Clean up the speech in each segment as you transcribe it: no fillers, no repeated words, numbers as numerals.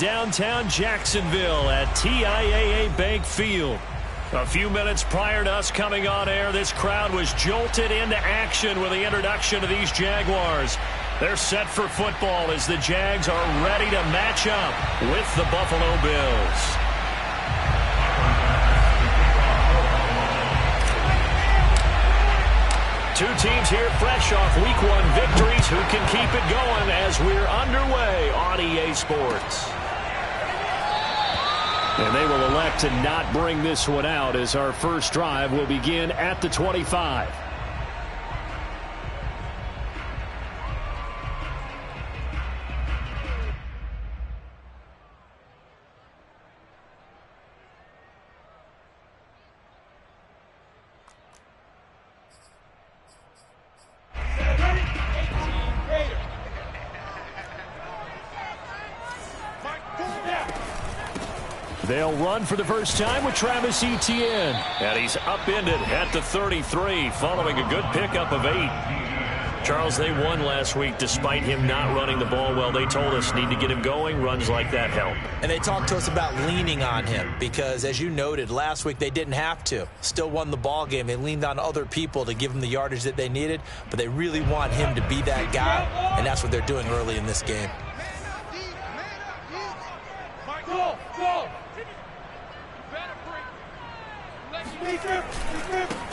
downtown Jacksonville at TIAA Bank Field. A few minutes prior to us coming on air, this crowd was jolted into action with the introduction of these Jaguars. They're set for football as the Jags are ready to match up with the Buffalo Bills. Two teams here fresh off Week 1 victories who can keep it going as we're underway on EA Sports. And they will elect to not bring this one out as our first drive will begin at the 25. They'll run for the first time with Travis Etienne. And he's upended at the 33 following a good pickup of 8. Charles, they won last week despite him not running the ball well. They told us need to get him going. Runs like that help. And they talked to us about leaning on him because, as you noted, last week they didn't have to. Still won the ball game. They leaned on other people to give them the yardage that they needed, but they really want him to be that guy, and that's what they're doing early in this game.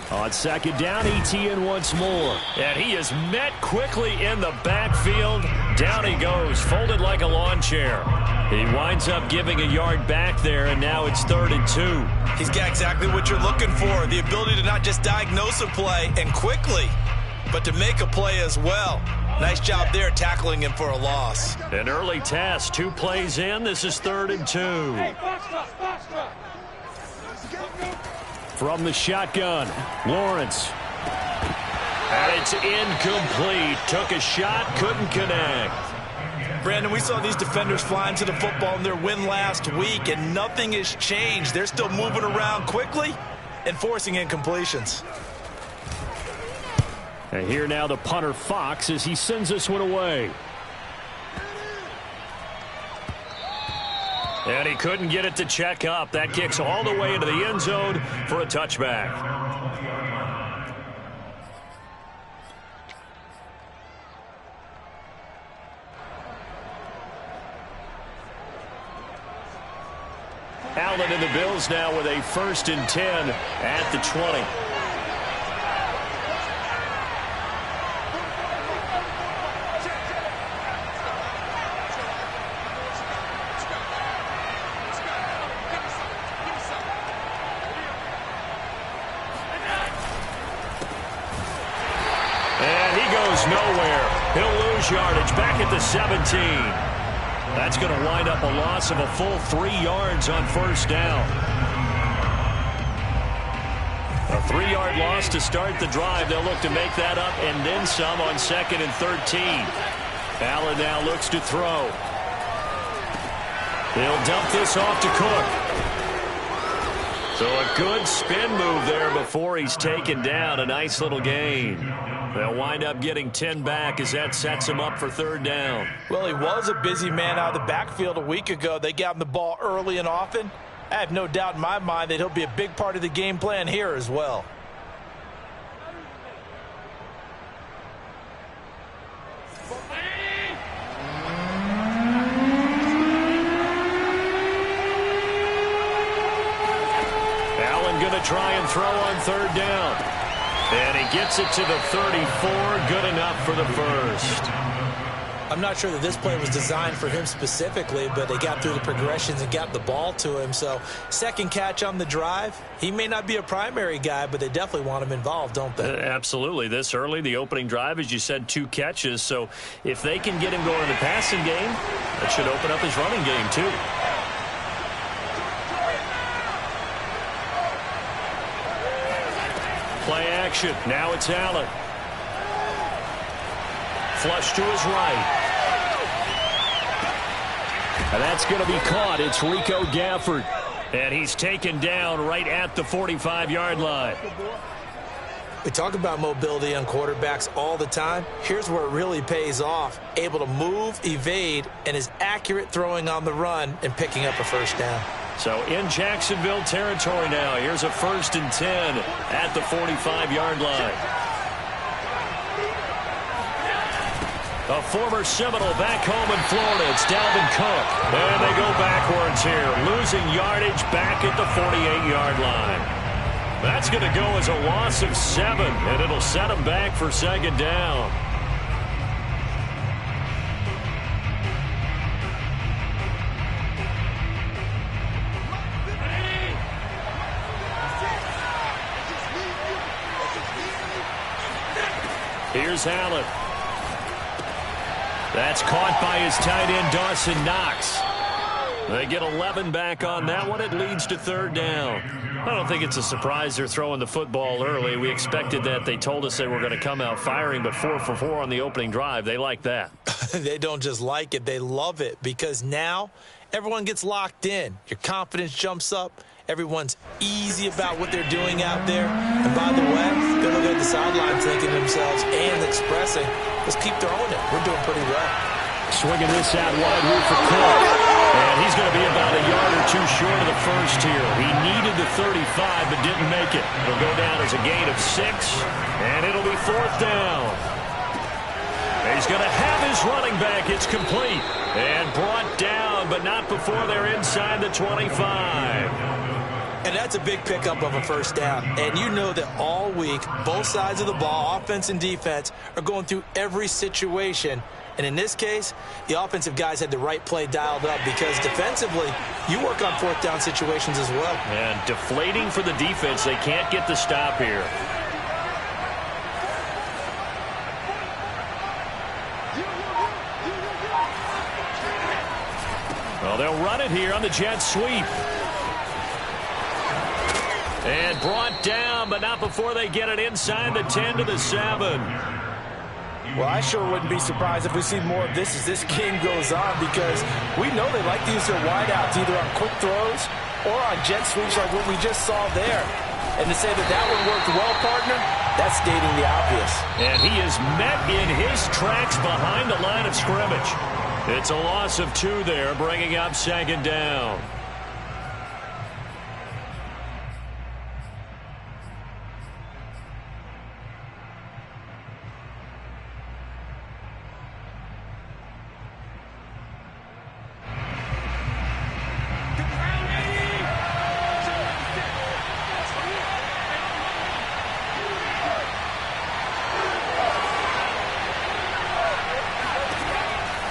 On second down, Etienne once more. And he is met quickly in the backfield. Down he goes, folded like a lawn chair. He winds up giving a yard back there, and now it's 3rd and 2. He's got exactly what you're looking for, the ability to not just diagnose a play and quickly, but to make a play as well. Nice job there tackling him for a loss. An early test, 2 plays in. This is 3rd and 2. From the shotgun, Lawrence. And it's incomplete. Took a shot, couldn't connect. Brandon, we saw these defenders flying to the football in their win last week, and nothing has changed. They're still moving around quickly and forcing incompletions. And here now the punter, Fox, as he sends this one away. And he couldn't get it to check up. That kicks all the way into the end zone for a touchback. Allen and the Bills now with a 1st and 10 at the 20. Nowhere. He'll lose yardage back at the 17. That's going to wind up a loss of a full 3 yards on 1st down. A 3-yard loss to start the drive. They'll look to make that up and then some on 2nd and 13. Allen now looks to throw. He'll dump this off to Cook. So a good spin move there before he's taken down. A nice little gain. They'll wind up getting 10 back as that sets him up for 3rd down. Well, he was a busy man out of the backfield a week ago. They got him the ball early and often. I have no doubt in my mind that he'll be a big part of the game plan here as well. Allen going to try and throw on 3rd down. And he gets it to the 34, good enough for the 1st. I'm not sure that this play was designed for him specifically, but they got through the progressions and got the ball to him. So 2nd catch on the drive. He may not be a primary guy, but they definitely want him involved, don't they? Absolutely. This early, the opening drive, as you said, 2 catches. So if they can get him going in the passing game, that should open up his running game too. Play action. Now it's Allen. Flush to his right. And that's going to be caught. It's Rico Gafford. And he's taken down right at the 45-yard line. We talk about mobility on quarterbacks all the time. Here's where it really pays off. Able to move, evade, and is accurate throwing on the run and picking up a first down. So in Jacksonville territory now. Here's a 1st and 10 at the 45-yard line. A former Seminole back home in Florida. It's Dalvin Cook. And they go backwards here. Losing yardage back at the 48-yard line. That's going to go as a loss of 7, and it'll set them back for 2nd down. Here's Allen. That's caught by his tight end, Dawson Knox. They get 11 back on that one. It leads to 3rd down. I don't think it's a surprise they're throwing the football early. We expected that. They told us they were going to come out firing, but 4 for 4 on the opening drive. They like that. They don't just like it. They love it because now everyone gets locked in. Your confidence jumps up. Everyone's easy about what they're doing out there. And by the way, they're looking at the sideline thinking to themselves and expressing, let's keep throwing it. We're doing pretty well. Swinging this out wide route for Cook. And he's going to be about a yard or 2 short of the first here. He needed the 35 but didn't make it. It'll go down as a gain of 6, and it'll be 4th down. He's going to have his running back. It's complete. And brought down, but not before they're inside the 25. And that's a big pickup of a first down. And you know that all week, both sides of the ball, offense and defense, are going through every situation. And in this case, the offensive guys had the right play dialed up because defensively, you work on 4th down situations as well. And deflating for the defense. They can't get the stop here. Well, they'll run it here on the jet sweep. And brought down, but not before they get it inside the 10 to the 7. Well, I sure wouldn't be surprised if we see more of this as this game goes on because we know they like to use their wideouts either on quick throws or on jet sweeps like what we just saw there. And to say that one worked well, partner, that's stating the obvious. And he is met in his tracks behind the line of scrimmage. It's a loss of 2 there, bringing up 2nd down.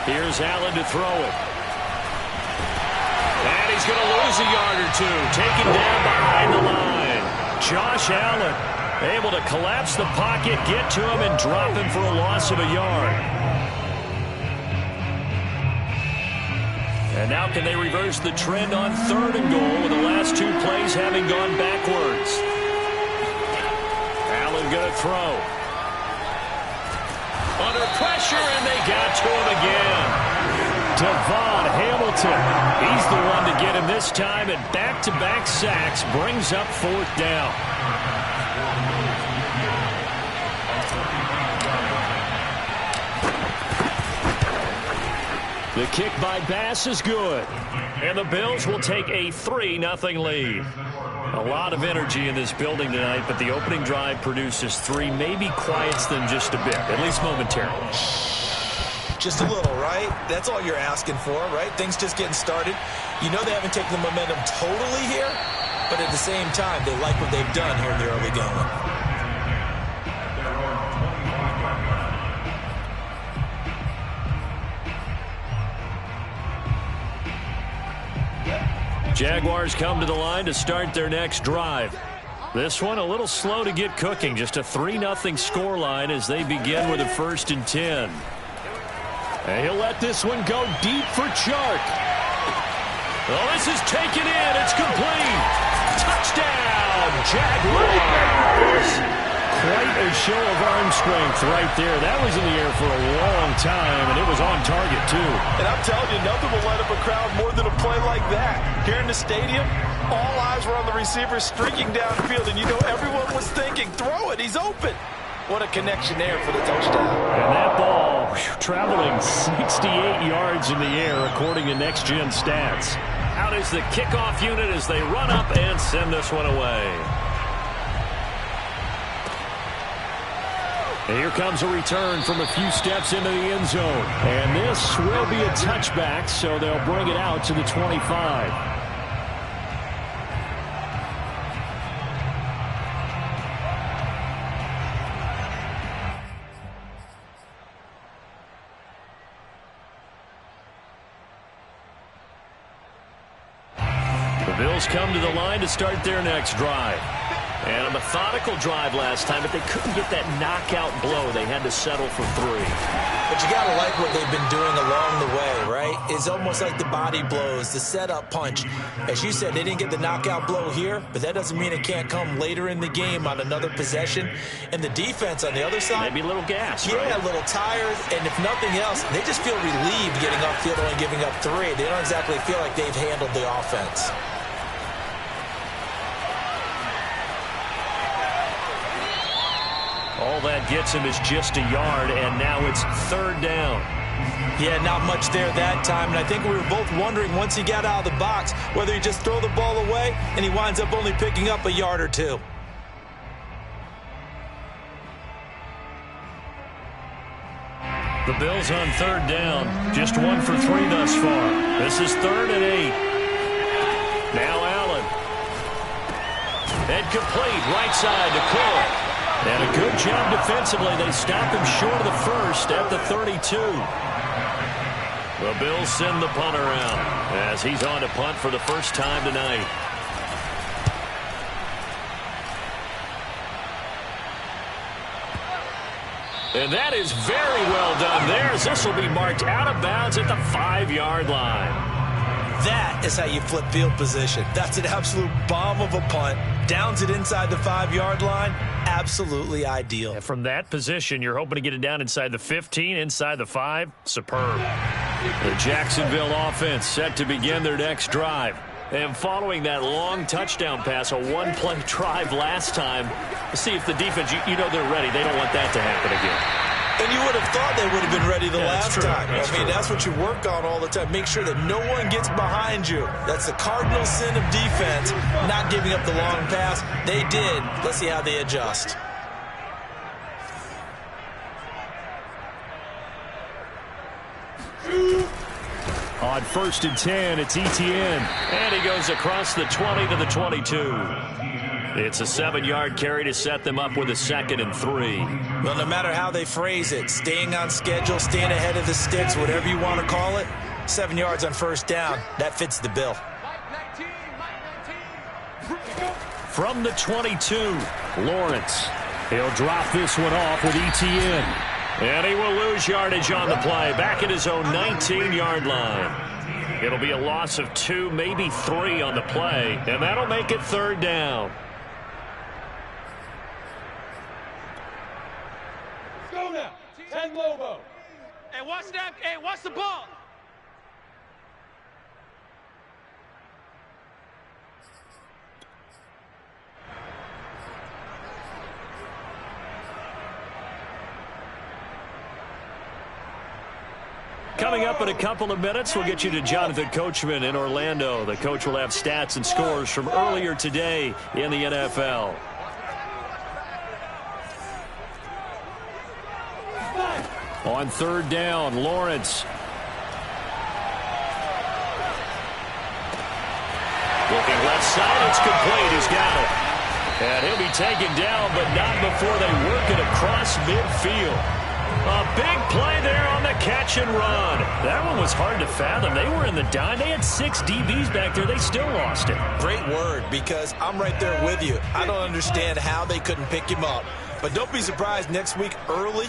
Here's Allen to throw it. And he's going to lose a yard or 2. Taken down behind the line. Josh Allen able to collapse the pocket, get to him, and drop him for a loss of a yard. And now can they reverse the trend on 3rd and goal with the last 2 plays having gone backwards? Allen going to throw. Under pressure, and they got to him again. Devon Hamilton. He's the one to get him this time, and back-to-back sacks brings up 4th down. The kick by Bass is good. And the Bills will take a 3-0 lead. A lot of energy in this building tonight, but the opening drive produces 3, maybe quiets them just a bit, at least momentarily. Just a little, right? That's all you're asking for, right? Things just getting started. You know they haven't taken the momentum totally here, but at the same time, they like what they've done here in the early going. Jaguars come to the line to start their next drive. This one a little slow to get cooking. Just a 3-0 scoreline as they begin with a 1st and 10. And he'll let this one go deep for Chark. Oh, this is taken in. It's complete. Touchdown, Jaguars. quite a show of arm strength right there. That was in the air for a long time, and it was on target, too. And I'm telling you, nothing will light up a crowd more than a play like that. Here in the stadium, all eyes were on the receiver streaking downfield, and you know everyone was thinking, throw it, he's open. What a connection there for the touchdown. And that ball traveling 68 yards in the air, according to Next Gen Stats. Out is the kickoff unit as they run up and send this one away. And here comes a return from a few steps into the end zone. And this will be a touchback, so they'll bring it out to the 25. The Bills come to the line to start their next drive. And a methodical drive last time, but they couldn't get that knockout blow. They had to settle for 3. But you got to like what they've been doing along the way, right? It's almost like the body blows, the setup punch. As you said, they didn't get the knockout blow here, but that doesn't mean it can't come later in the game on another possession. And the defense on the other side, maybe a little gas, yeah, right? A little tired. And if nothing else, they just feel relieved getting upfield and giving up 3. They don't exactly feel like they've handled the offense. All that gets him is just a yard, and now it's 3rd down. Yeah, not much there that time, and I think we were both wondering once he got out of the box whether he just throw the ball away and he winds up only picking up a yard or 2. The Bills on 3rd down, just 1 for 3 thus far. This is 3rd and 8. Now Allen. And complete, right side to Cook. And a good job defensively. They stop him short of the first at the 32. The Bills send the punter out as he's on to punt for the first time tonight. And that is very well done there, as this will be marked out of bounds at the 5-yard line. That is how you flip field position. That's an absolute bomb of a punt. Downs it inside the 5-yard line. Absolutely ideal. And from that position, you're hoping to get it down inside the 15, inside the 5. Superb. The Jacksonville offense set to begin their next drive. And following that long touchdown pass, a one-play drive last time, let's see if the defense, you know they're ready. They don't want that to happen again. And you would have thought they would have been ready the last time. That's what you work on all the time. Make sure that no one gets behind you. That's the cardinal sin of defense, not giving up the long pass. They did. Let's see how they adjust. On 1st and 10, it's Etienne. And he goes across the 20 to the 22. It's a 7-yard carry to set them up with a 2nd and 3. Well, no matter how they phrase it, staying on schedule, staying ahead of the sticks, whatever you want to call it, 7 yards on 1st down, that fits the bill. From the 22, Lawrence. He'll drop this one off with Etienne. And he will lose yardage on the play, back at his own 19-yard line. It'll be a loss of 2, maybe 3 on the play, and that'll make it 3rd down. Go now, 10 Lobo. Hey, watch that. Hey, watch the ball. Coming up in a couple of minutes, we'll get you to Jonathan Coachman in Orlando. The coach will have stats and scores from earlier today in the NFL. On 3rd down, Lawrence. Looking left side, it's complete. He's got it. And he'll be taken down, but not before they work it across midfield. A big play there on the catch and run. That one was hard to fathom. They were in the dime. They had 6 DBs back there. They still lost it. Great word, because I'm right there with you. I don't understand how they couldn't pick him up. But don't be surprised next week early,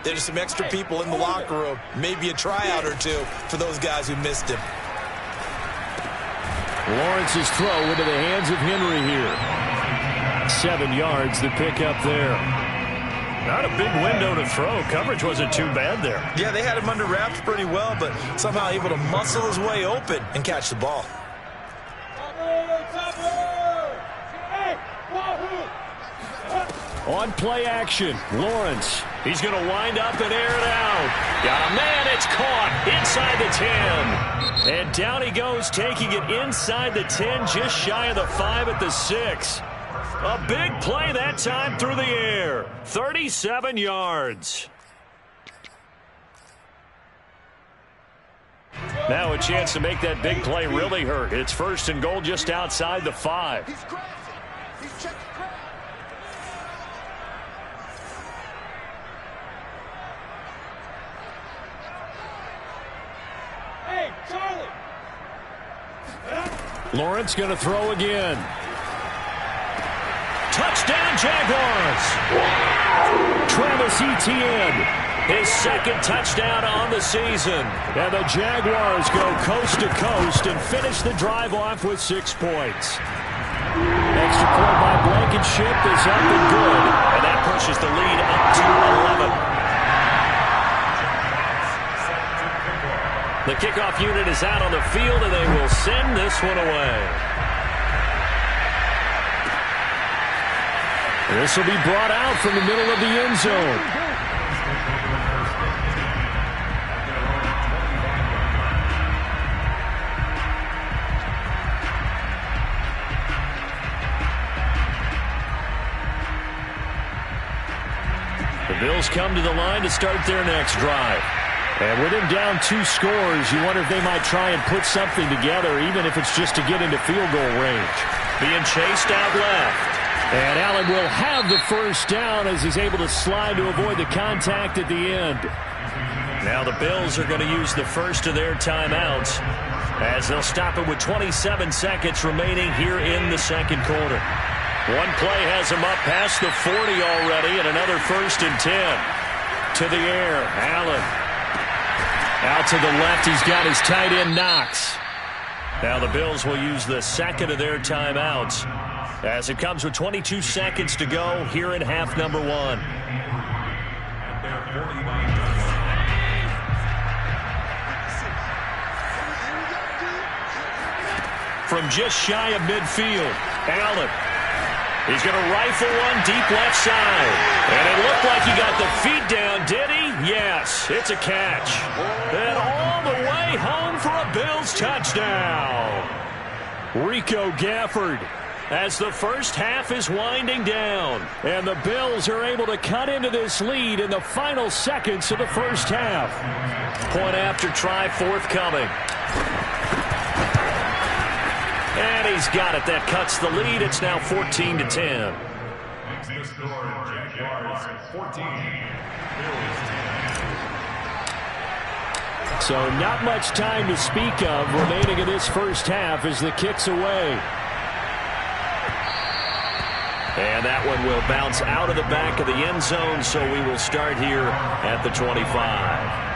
there's some extra people in the locker room. Maybe a tryout or 2 for those guys who missed him. Lawrence's throw into the hands of Henry here. 37 yards, the pickup there. Not a big window to throw. Coverage wasn't too bad there. Yeah, they had him under wraps pretty well, but somehow able to muscle his way open and catch the ball. On play action, Lawrence. He's going to wind up and air it out. Got a man, it's caught inside the 10. And down he goes, taking it inside the 10, just shy of the 5 at the 6. A big play that time through the air. 37 yards. Now a chance to make that big play really hurt. It's 1st and goal just outside the 5. Hey, Charlie. Lawrence going to throw again. Touchdown, Jaguars. Travis Etienne, his 2nd touchdown on the season. And the Jaguars go coast to coast and finish the drive off with 6 points. Extra point by Blankenship is up and good. And that pushes the lead up to 11. The kickoff unit is out on the field, and they will send this one away. This will be brought out from the middle of the end zone. The Bills come to the line to start their next drive. And with him down 2 scores, you wonder if they might try and put something together, even if it's just to get into field goal range. Being chased out left. And Allen will have the first down as he's able to slide to avoid the contact at the end. Now the Bills are going to use the first of their timeouts as they'll stop it with 27 seconds remaining here in the 2nd quarter. One play has him up past the 40 already, and another 1st and 10. To the air, Allen. Out to the left, he's got his tight end Knox. Now the Bills will use the 2nd of their timeouts as it comes with 22 seconds to go here in half number 1. From just shy of midfield, Allen. He's going to rifle one deep left side. And it looked like he got the feet down, did he? Yes, it's a catch. And all the way home for a Bills touchdown. Rico Gafford, as the first half is winding down. And the Bills are able to cut into this lead in the final seconds of the first half. Point after try forthcoming. And he's got it. That cuts the lead. It's now 14-10. So not much time to speak of remaining in this first half as the kick's away. And that one will bounce out of the back of the end zone, so we will start here at the 25.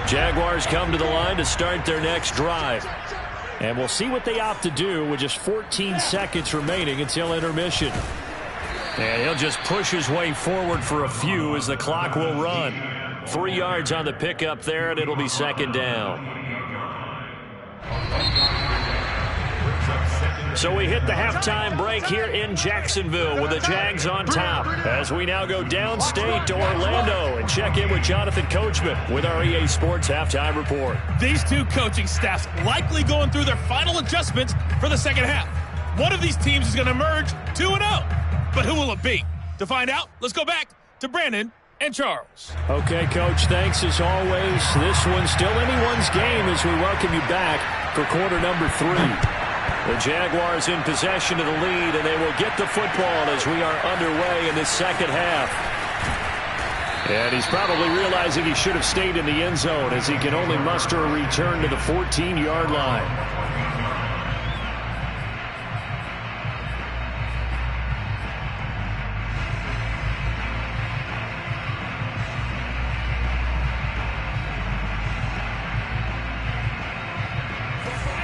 Jaguars come to the line to start their next drive. And we'll see what they opt to do with just 14 seconds remaining until intermission. And he'll just push his way forward for a few as the clock will run. 3 yards on the pickup there, and it'll be 2nd down. So we hit the halftime break here in Jacksonville with the Jags on top as we now go downstate to Orlando and check in with Jonathan Coachman with our EA Sports Halftime Report. These two coaching staffs likely going through their final adjustments for the second half. One of these teams is going to emerge 2-0, but who will it be? To find out, let's go back to Brandon and Charles. Okay, Coach, thanks as always. This one's still anyone's game as we welcome you back for quarter number 3. The Jaguars in possession of the lead, and they will get the football as we are underway in this second half. And he's probably realizing he should have stayed in the end zone as he can only muster a return to the 14-yard line.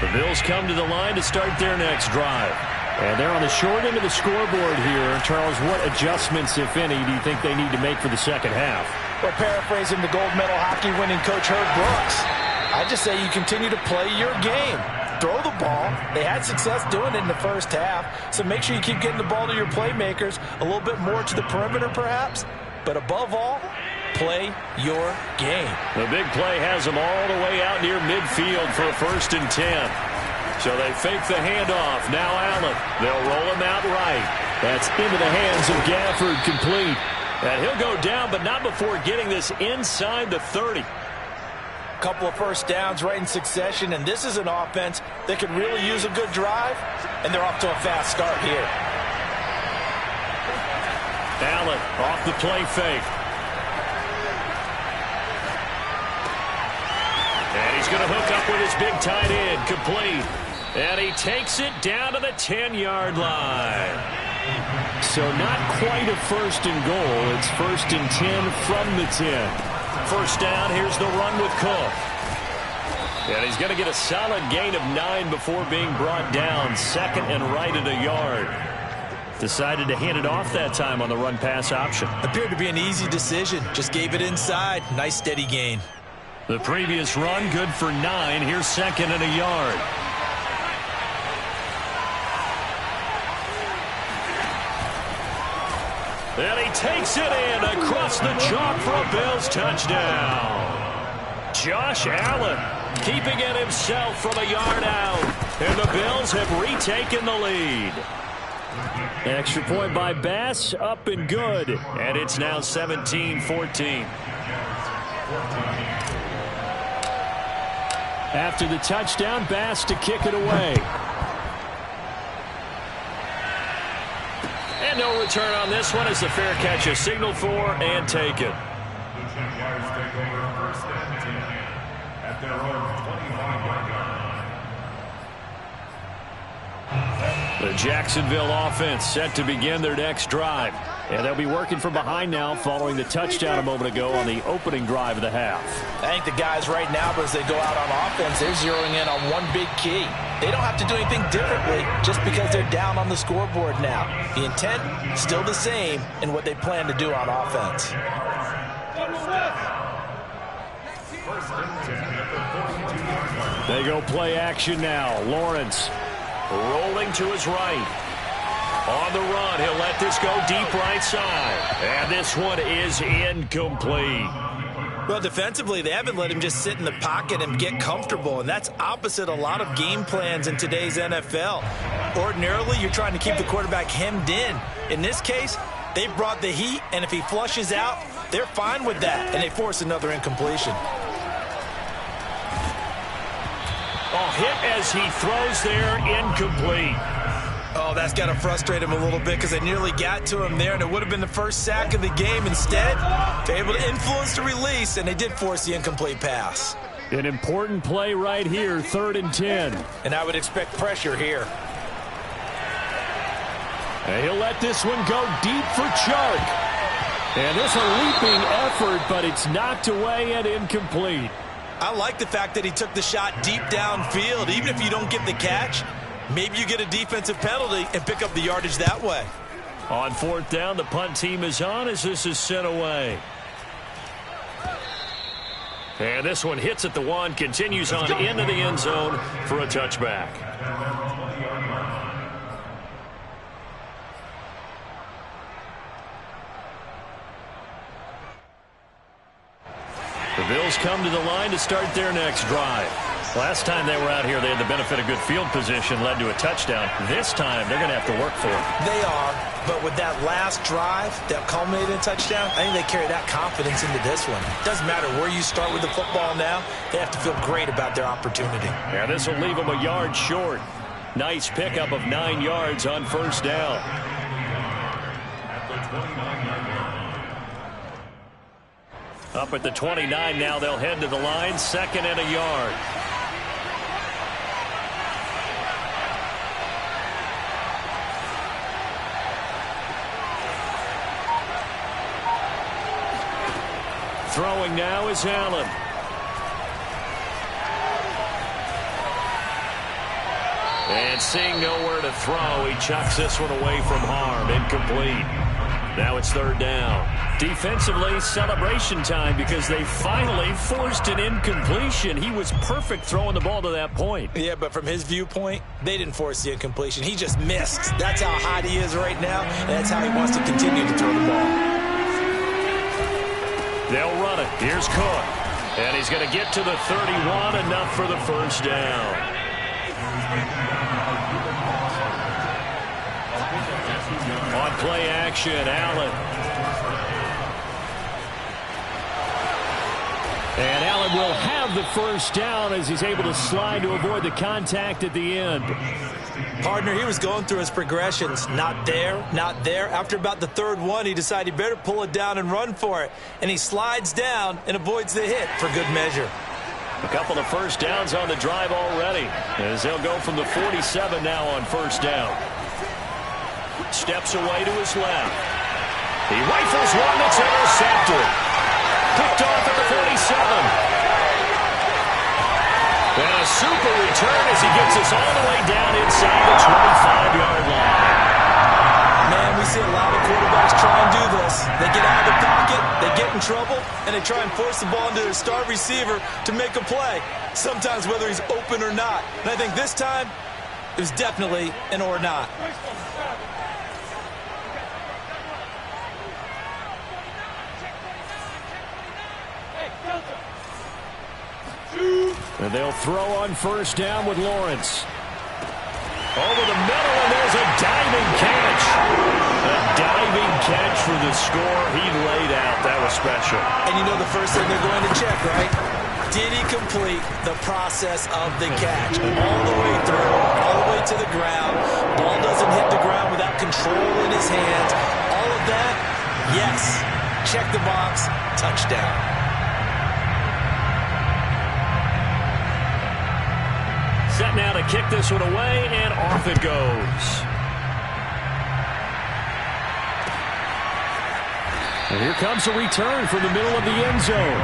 The Bills come to the line to start their next drive. And they're on the short end of the scoreboard here. Charles, what adjustments, if any, do you think they need to make for the second half? Well, paraphrasing the gold medal hockey winning coach Herb Brooks, I just say you continue to play your game. Throw the ball. They had success doing it in the first half, so make sure you keep getting the ball to your playmakers, a little bit more to the perimeter perhaps, but above all, play your game. The big play has them all the way out near midfield for a 1st and 10. So they fake the handoff. Now Allen. They'll roll him out right. That's into the hands of Gafford, complete. And he'll go down, but not before getting this inside the 30. Couple of first downs right in succession, and this is an offense that could really use a good drive, and they're off to a fast start here. Allen off the play fake. And he's going to hook up with his big tight end, complete. And he takes it down to the 10-yard line. So not quite a 1st and goal. It's 1st and 10 from the 10. First down, here's the run with Cook. And he's going to get a solid gain of 9 before being brought down. 2nd and right at a yard. Decided to hand it off that time on the run-pass option. Appeared to be an easy decision. Just gave it inside. Nice steady gain. The previous run, good for 9. Here's 2nd and a yard. And he takes it in across the chalk for a Bills touchdown. Josh Allen keeping it himself from a yard out. And the Bills have retaken the lead. Extra point by Bass, up and good. And it's now 17-14. After the touchdown, Bass to kick it away. And no return on this one as the fair catch is signaled for and taken. At their own 25-yard line. The Jacksonville offense set to begin their next drive. And they'll be working from behind now following the touchdown a moment ago on the opening drive of the half. I think the guys right now, as they go out on offense, they're zeroing in on one big key. They don't have to do anything differently just because they're down on the scoreboard now. The intent, still the same in what they plan to do on offense. They go play action now. Lawrence rolling to his right. On the run, he'll let this go deep right side. And this one is incomplete. Well, defensively, they haven't let him just sit in the pocket and get comfortable, and that's opposite a lot of game plans in today's NFL. Ordinarily, you're trying to keep the quarterback hemmed in. In this case, they brought the heat, and if he flushes out, they're fine with that, and they force another incompletion. Oh, hit as he throws there, incomplete. Oh, that's got to frustrate him a little bit because they nearly got to him there, and it would have been the first sack of the game. Instead, they're able to influence the release, and they did force the incomplete pass. An important play right here, 3rd and 10. And I would expect pressure here. And he'll let this one go deep for Chark. And this a leaping effort, but it's knocked away and incomplete. I like the fact that he took the shot deep downfield. Even if you don't get the catch, maybe you get a defensive penalty and pick up the yardage that way. On 4th down, the punt team is on as this is sent away. And this one hits at the 1, continues on into the end zone for a touchback. The Bills come to the line to start their next drive. Last time they were out here, they had the benefit of good field position, led to a touchdown. This time, they're going to have to work for it. They are, but with that last drive that culminated in a touchdown, I think they carry that confidence into this one. Doesn't matter where you start with the football now, they have to feel great about their opportunity. Yeah, this will leave them a yard short. Nice pickup of 9 yards on 1st down. Up at the 29 now, they'll head to the line, 2nd and a yard. Throwing now is Allen. And seeing nowhere to throw, he chucks this one away from harm. Incomplete. Now it's third down. Defensively, celebration time because they finally forced an incompletion. He was perfect throwing the ball to that point. Yeah, but from his viewpoint, they didn't force the incompletion. He just missed. That's how hot he is right now, and that's how he wants to continue to throw the ball. They'll run it. Here's Cook. And he's going to get to the 31, enough for the first down. On play action, Allen. And Allen will have the first down as he's able to slide to avoid the contact at the end. Partner, he was going through his progressions. Not there, not there. After about the third one, he decided he better pull it down and run for it. And he slides down and avoids the hit for good measure. A couple of first downs on the drive already, as they'll go from the 47 now on first down. Steps away to his left. He rifles one that's intercepted. Picked off at the 47. And a super return as he gets us all the way down inside the 25-yard line. Man, we see a lot of quarterbacks try and do this. They get out of the pocket, they get in trouble, and they try and force the ball into their star receiver to make a play, sometimes whether he's open or not. And I think this time, it was definitely an or not. And they'll throw on first down with Lawrence. Over the middle, and there's a diving catch. A diving catch for the score. He laid out. That was special. And you know the first thing they're going to check, right? Did he complete the process of the catch? All the way through, all the way to the ground. Ball doesn't hit the ground without control in his hands. All of that, yes. Check the box, touchdown. Set now to kick this one away, and off it goes. And here comes a return from the middle of the end zone.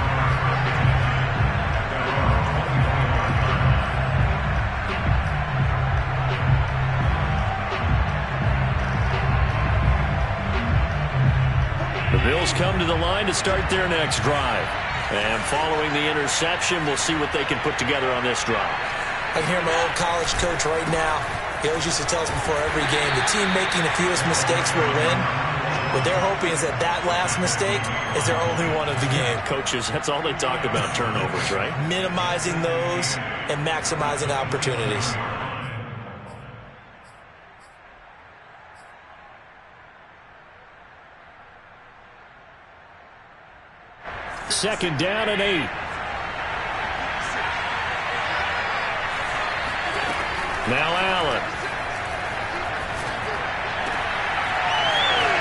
The Bills come to the line to start their next drive. And following the interception, we'll see what they can put together on this drive. I can hear my old college coach right now. He always used to tell us before every game, the team making the fewest mistakes will win. What they're hoping is that that last mistake is their only one of the game. Coaches, that's all they talk about, turnovers, right? Minimizing those and maximizing opportunities. Second down and 8. Now Allen.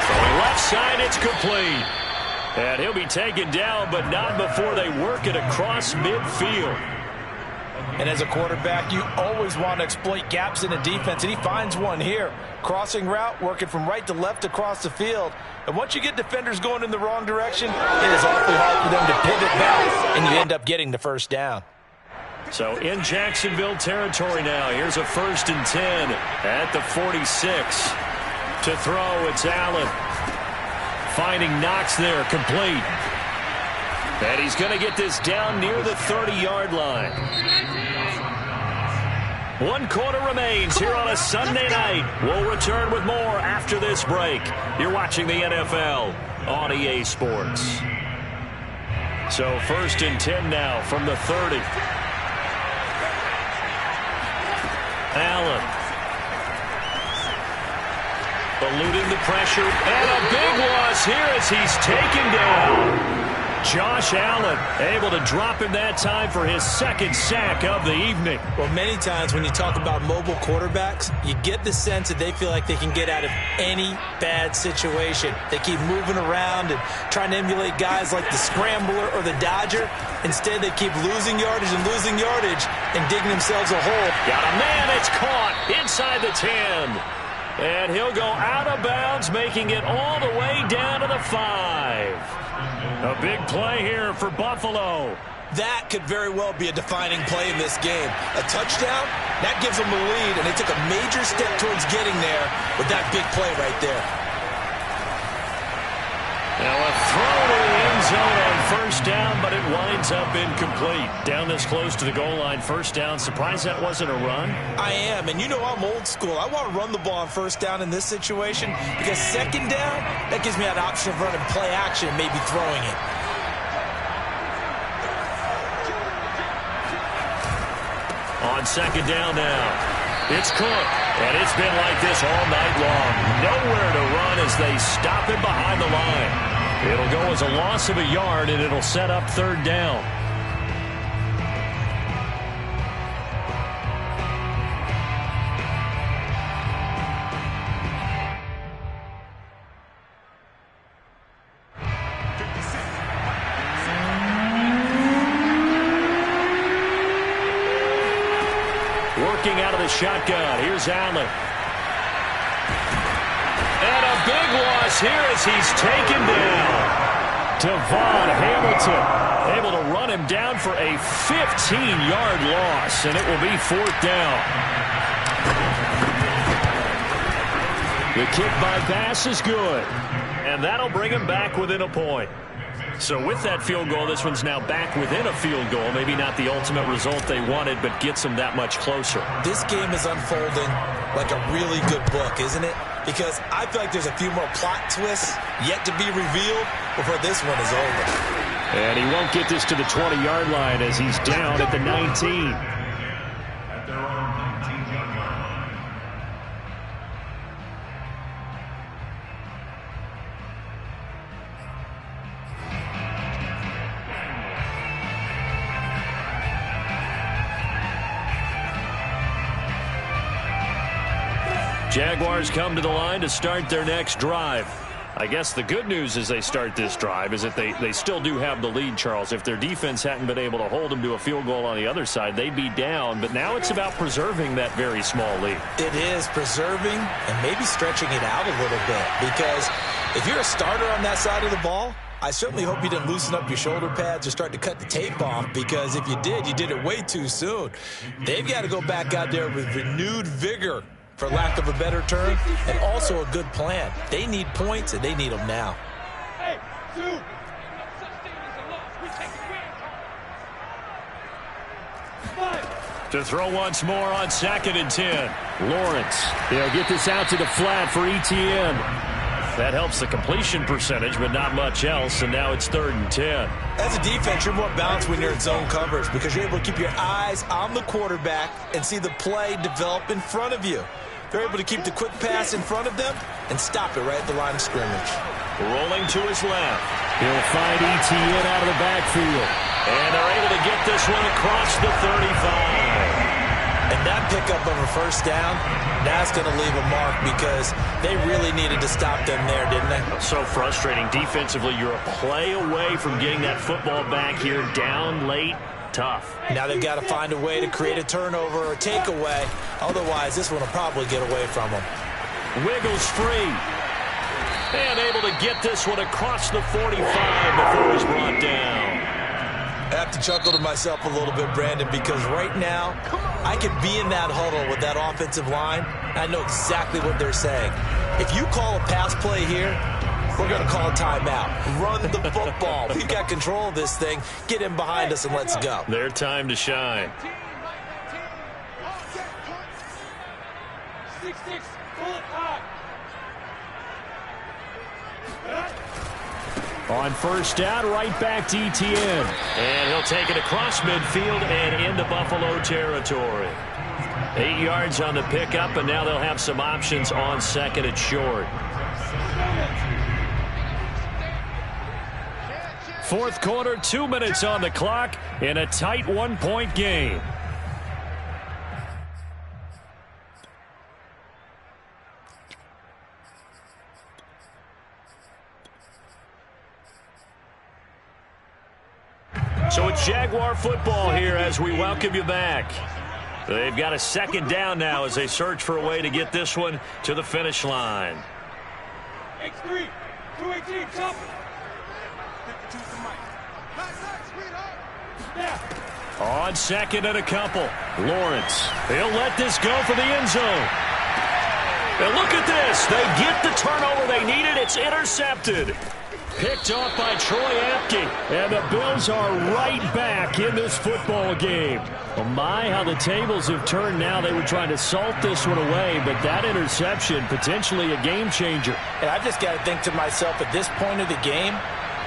Throwing left side, it's complete. And he'll be taken down, but not before they work it across midfield. And as a quarterback, you always want to exploit gaps in the defense, and he finds one here. Crossing route, working from right to left across the field. And once you get defenders going in the wrong direction, it is awfully hard for them to pivot back, and you end up getting the first down. So in Jacksonville territory now. Here's a 1st and 10 at the 46. To throw, it's Allen. Finding Knox there, complete. And he's going to get this down near the 30-yard line. 1 quarter remains here on a Sunday night. We'll return with more after this break. You're watching the NFL on EA Sports. So 1st and 10 now from the 30. Allen. Eluding the pressure. And a big loss here as he's taken down. Josh Allen able to drop him that time for his 2nd sack of the evening. Well, many times when you talk about mobile quarterbacks, you get the sense that they feel like they can get out of any bad situation. They keep moving around and trying to emulate guys like the Scrambler or the Dodger. Instead, they keep losing yardage and digging themselves a hole. Got a man, it's caught inside the 10. And he'll go out of bounds, making it all the way down to the 5. A big play here for Buffalo. That could very well be a defining play in this game. A touchdown, that gives them the lead, and they took a major step towards getting there with that big play right there. Now a throw to the end zone on first down, but it winds up incomplete. Down this close to the goal line, first down. Surprised that wasn't a run? I am, and you know I'm old school. I want to run the ball on first down in this situation because second down, that gives me that option of running play action and maybe throwing it. On second down now, it's Cook, and it's been like this all night long. Nowhere to run as they stop him behind the line. It'll go as a loss of a yard, and it'll set up third down. Working out of the shotgun. Here's Allen. And a big loss here as he's taken down. Devon Hamilton able to run him down for a 15-yard loss, and it will be fourth down. The kick by pass is good, and that'll bring him back within a point. So with that field goal, this one's now back within a field goal. Maybe not the ultimate result they wanted, but gets them that much closer. This game is unfolding like a really good book, isn't it? Because I feel like there's a few more plot twists yet to be revealed before this one is over. And he won't get this to the 20-yard line as he's down at the 19. At their own 19-yard line. Jaguars come to the line to start their next drive. I guess the good news as they start this drive is that they still do have the lead, Charles. If their defense hadn't been able to hold them to a field goal on the other side, they'd be down. But now it's about preserving that very small lead. It is preserving and maybe stretching it out a little bit. Because if you're a starter on that side of the ball, I certainly hope you didn't loosen up your shoulder pads or start to cut the tape off, because if you did it way too soon. They've got to go back out there with renewed vigor, for lack of a better term, and also a good plan. They need points, and they need them now. Hey, two. To throw once more on 2nd and 10. Lawrence, he'll get this out to the flat for Etienne. That helps the completion percentage, but not much else, and now it's 3rd and 10. As a defense, you're more balanced when you're in zone coverage because you're able to keep your eyes on the quarterback and see the play develop in front of you. They're able to keep the quick pass in front of them and stop it right at the line of scrimmage. Rolling to his left. He'll find Etienne out of the backfield. And they're able to get this one across the 35. And that pickup of a first down, that's going to leave a mark because they really needed to stop them there, didn't they? So frustrating. Defensively, you're a play away from getting that football back here. Down late, tough. Now they've got to find a way to create a turnover or takeaway. Otherwise, this one will probably get away from them. Wiggles free. And able to get this one across the 45 before he's brought down. I have to chuckle to myself a little bit, Brandon, because right now I could be in that huddle with that offensive line. I know exactly what they're saying. If you call a pass play here, we're going to call a timeout. Run the football. We've got control of this thing. Get in behind us and let's go. Their time to shine. 6-6, full high. On first down, right back to Etienne. And he'll take it across midfield and into Buffalo territory. 8 yards on the pickup, and now they'll have some options on 2nd and short. Fourth quarter, 2 minutes on the clock in a tight 1-point game. So it's Jaguar football here as we welcome you back. They've got a 2nd down now as they search for a way to get this one to the finish line. X3, 218, chopper. On second and a couple, Lawrence. He'll let this go for the end zone. And look at this. They get the turnover they needed. It's intercepted. Picked off by Troy Apke. And the Bills are right back in this football game. Well, my, how the tables have turned now. They were trying to salt this one away, but that interception, potentially a game changer. And I just got to think to myself, at this point of the game,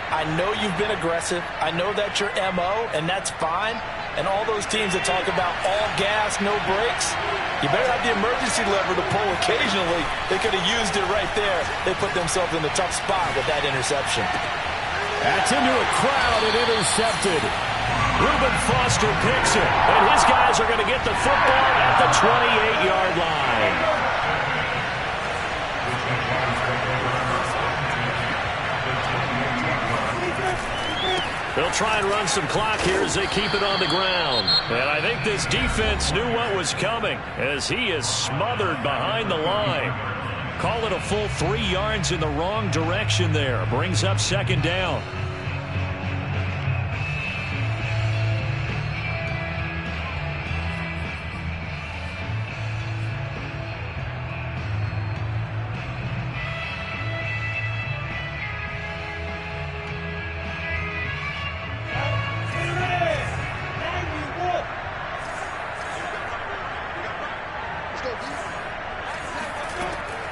I know you've been aggressive. I know that's your MO, and that's fine. And all those teams that talk about all gas, no brakes, you better have the emergency lever to pull occasionally. They could have used it right there. They put themselves in a tough spot with that interception. That's into a crowd and intercepted. Reuben Foster picks it, and his guys are going to get the football at the 28-yard line. They'll try and run some clock here as they keep it on the ground. And I think this defense knew what was coming as he is smothered behind the line. Call it a full 3 yards in the wrong direction there. Brings up second down.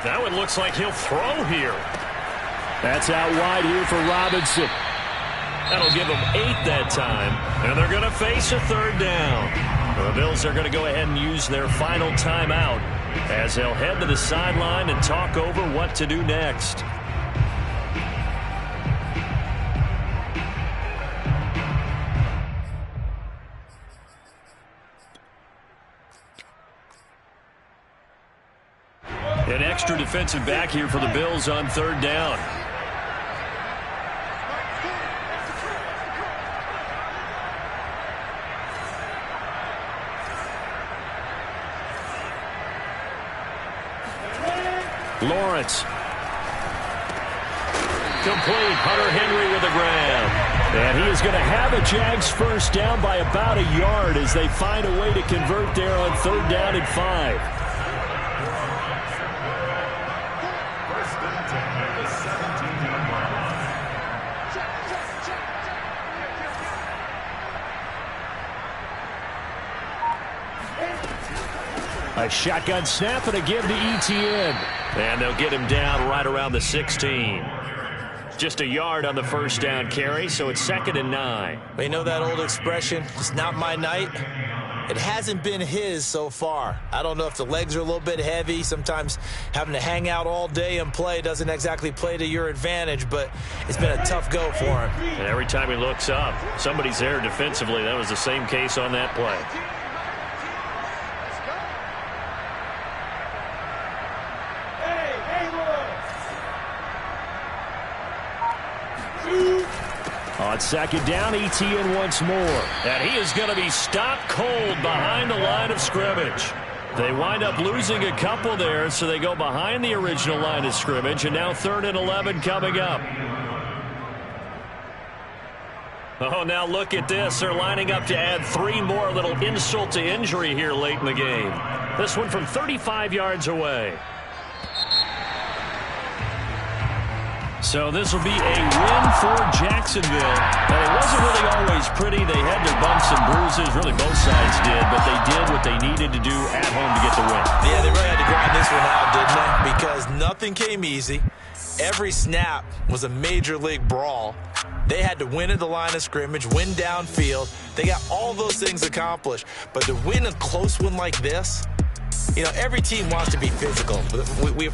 Now it looks like he'll throw here. That's out wide here for Robinson. That'll give them 8 that time. And they're going to face a third down. The Bills are going to go ahead and use their final timeout as they'll head to the sideline and talk over what to do next. An extra defensive back here for the Bills on third down. Lawrence. Complete. Hunter Henry with a grab. And he is going to have a Jags first down by about a yard as they find a way to convert there on third down and 5. A shotgun snap and a give to Etienne. And they'll get him down right around the 16. Just a yard on the first down carry, so it's 2nd and 9. But you know that old expression, it's not my night? It hasn't been his so far. I don't know if the legs are a little bit heavy. Sometimes having to hang out all day and play doesn't exactly play to your advantage, but it's been a tough go for him. And every time he looks up, somebody's there defensively. That was the same case on that play. On second down, Etienne once more. And he is going to be stopped cold behind the line of scrimmage. They wind up losing a couple there, so they go behind the original line of scrimmage, and now 3rd and 11 coming up. Oh, now look at this. They're lining up to add 3 more, little insult to injury here late in the game. This one from 35 yards away. So this will be a win for Jacksonville. And it wasn't really always pretty. They had their bumps and bruises. Really, both sides did. But they did what they needed to do at home to get the win. Yeah, they really had to grind this one out, didn't they? Because nothing came easy. Every snap was a major league brawl. They had to win at the line of scrimmage, win downfield. They got all those things accomplished. But to win a close one like this, you know, every team wants to be physical. We've heard